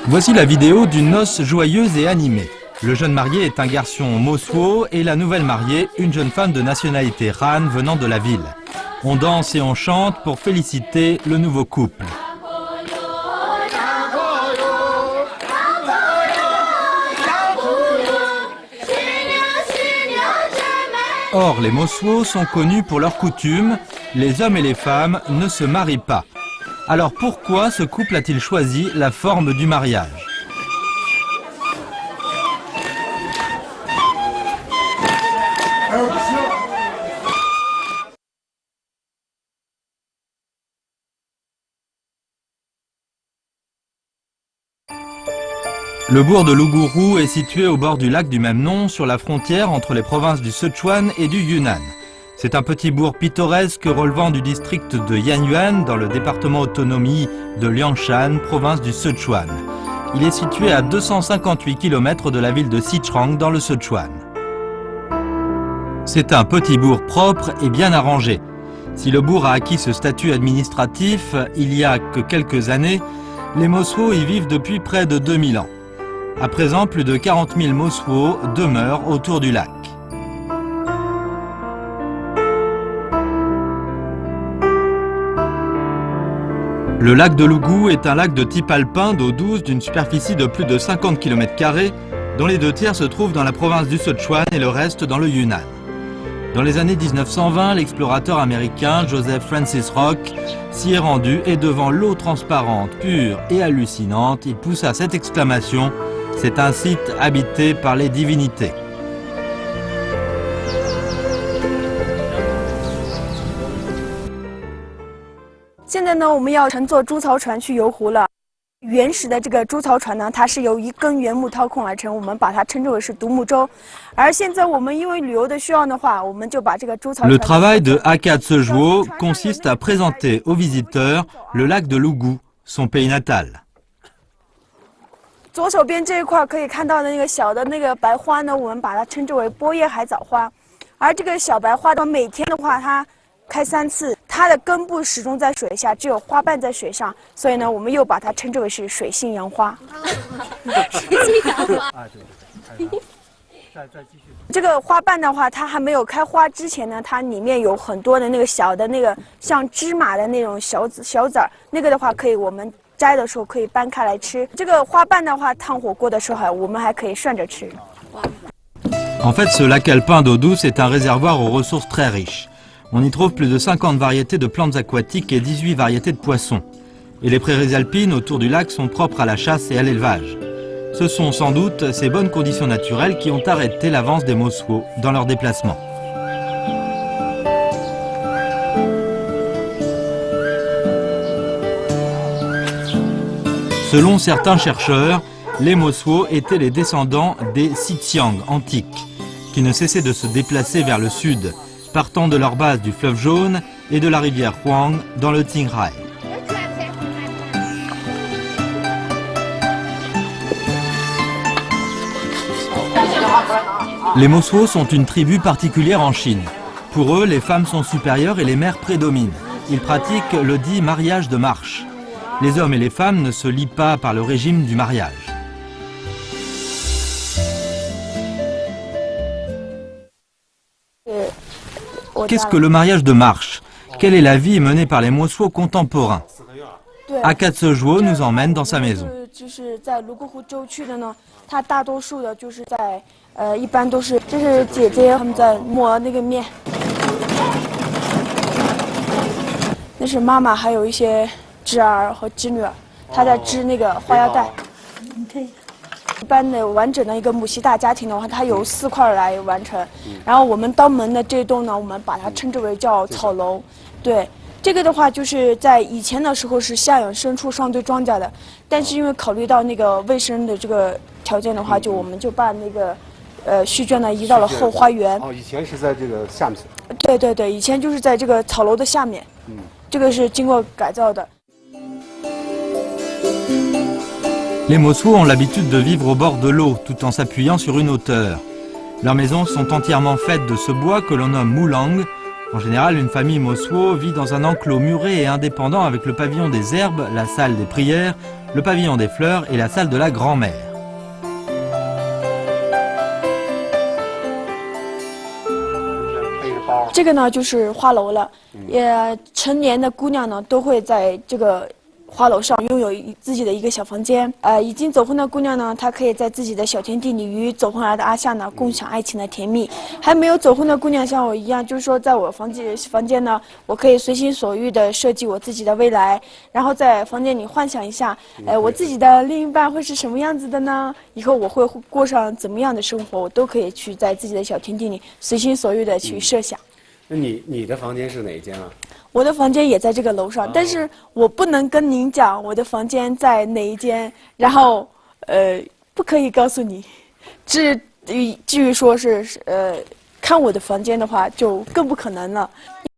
Voici la vidéo d'une noce joyeuse et animée. Le jeune marié est un garçon Mosuo et la nouvelle mariée, une jeune femme de nationalité Han venant de la ville. On danse et on chante pour féliciter le nouveau couple. Or, les Mosuo sont connus pour leurs coutumes, les hommes et les femmes ne se marient pas. Alors pourquoi ce couple a-t-il choisi la forme du mariage? Le bourg de Luguru est situé au bord du lac du même nom, sur la frontière entre les provinces du Sichuan et du Yunnan. C'est un petit bourg pittoresque relevant du district de Yanyuan, dans le département autonomie de Liangshan, province du Sichuan. Il est situé à 258 km de la ville de Xichang, dans le Sichuan. C'est un petit bourg propre et bien arrangé. Si le bourg a acquis ce statut administratif il y a que quelques années, les Mosuo y vivent depuis près de 2000 ans. À présent, plus de 40 000 Mosuo demeurent autour du lac. Le lac de Lugu est un lac de type alpin d'eau douce d'une superficie de plus de 50 km², dont les 2 tiers se trouvent dans la province du Sichuan et le reste dans le Yunnan. Dans les années 1920, l'explorateur américain Joseph Francis Rock s'y est rendu et devant l'eau transparente, pure et hallucinante, il poussa cette exclamation: « C'est un site habité par les divinités ». Le travail de Akatsujuo consiste à présenter aux visiteurs le lac de Lugu, son pays natal. 左手边这一块可以看到的那个小的那个白花呢，我们把它称之为波叶海藻花。而这个小白花呢，每天的话它开3次，它的根部始终在水下，只有花瓣在水上，所以呢，我们又把它称之为是水性杨花。水性杨花。啊，对。再继续。这个花瓣的话，它还没有开花之前呢，它里面有很多的那个小的那个像芝麻的那种小籽儿，那个的话可以我们 摘的时候可以掰开来吃。这个花瓣的话，烫火锅的时候，我们还可以涮着吃。En fait, ce lac alpin d'eau douce est un réservoir aux ressources très riches. On y trouve plus de 50 variétés de plantes aquatiques et 18 variétés de poissons. Et les prairies alpines autour du lac sont propres à la chasse et à l'élevage. Ce sont sans doute ces bonnes conditions naturelles qui ont arrêté l'avance des Mosuo dans leurs déplacements. Selon certains chercheurs, les Mosuo étaient les descendants des Xiqiang antiques, qui ne cessaient de se déplacer vers le sud, partant de leur base du fleuve Jaune et de la rivière Huang dans le Qinghai. Les Mosuo sont une tribu particulière en Chine. Pour eux, les femmes sont supérieures et les mères prédominent. Ils pratiquent le dit mariage de marche. Les hommes et les femmes ne se lient pas par le régime du mariage. Qu'est-ce que le mariage de marche? Quelle est la vie menée par les Mosuo contemporains? Akatsujuo nous emmène dans sa maison. 一般都是，这是姐姐他们在磨那个面，那是妈妈还有一些侄儿和侄女儿，她在织那个花腰带。一般的完整的一个母系大家庭的话，它由4块来完成。然后我们当门的这栋呢，我们把它称之为叫草楼。对，这个的话就是在以前的时候是下养牲畜上对庄稼的，但是因为考虑到那个卫生的这个条件的话，我们就把那个 续卷呢移到了后花园。哦，以前是在这个下面。对对对，以前就是在这个草楼的下面。这个是经过改造的。Les Mosuo ont l'habitude de vivre au bord de l'eau, tout en s'appuyant sur une hauteur. Leurs maisons sont entièrement faites de ce bois que l'on nomme mulang. En général, une famille Mosuo vit dans un enclos muré et indépendant avec le pavillon des herbes, la salle des prières, le pavillon des fleurs et la salle de la grand-mère. 这个呢就是花楼了，成年的姑娘呢都会在这个花楼上拥有自己的一个小房间。已经走婚的姑娘呢，她可以在自己的小天地里与走婚来的阿夏呢共享爱情的甜蜜。还没有走婚的姑娘像我一样，就是说在我房间呢，我可以随心所欲的设计我自己的未来，然后在房间里幻想一下，我自己的另一半会是什么样子的呢？以后我会过上怎么样的生活，我都可以去在自己的小天地里随心所欲的去设想。那你的房间是哪一间啊？我的房间也在这个楼上，但是我不能跟您讲我的房间在哪一间，然后不可以告诉你。至于说是看我的房间的话，就更不可能了。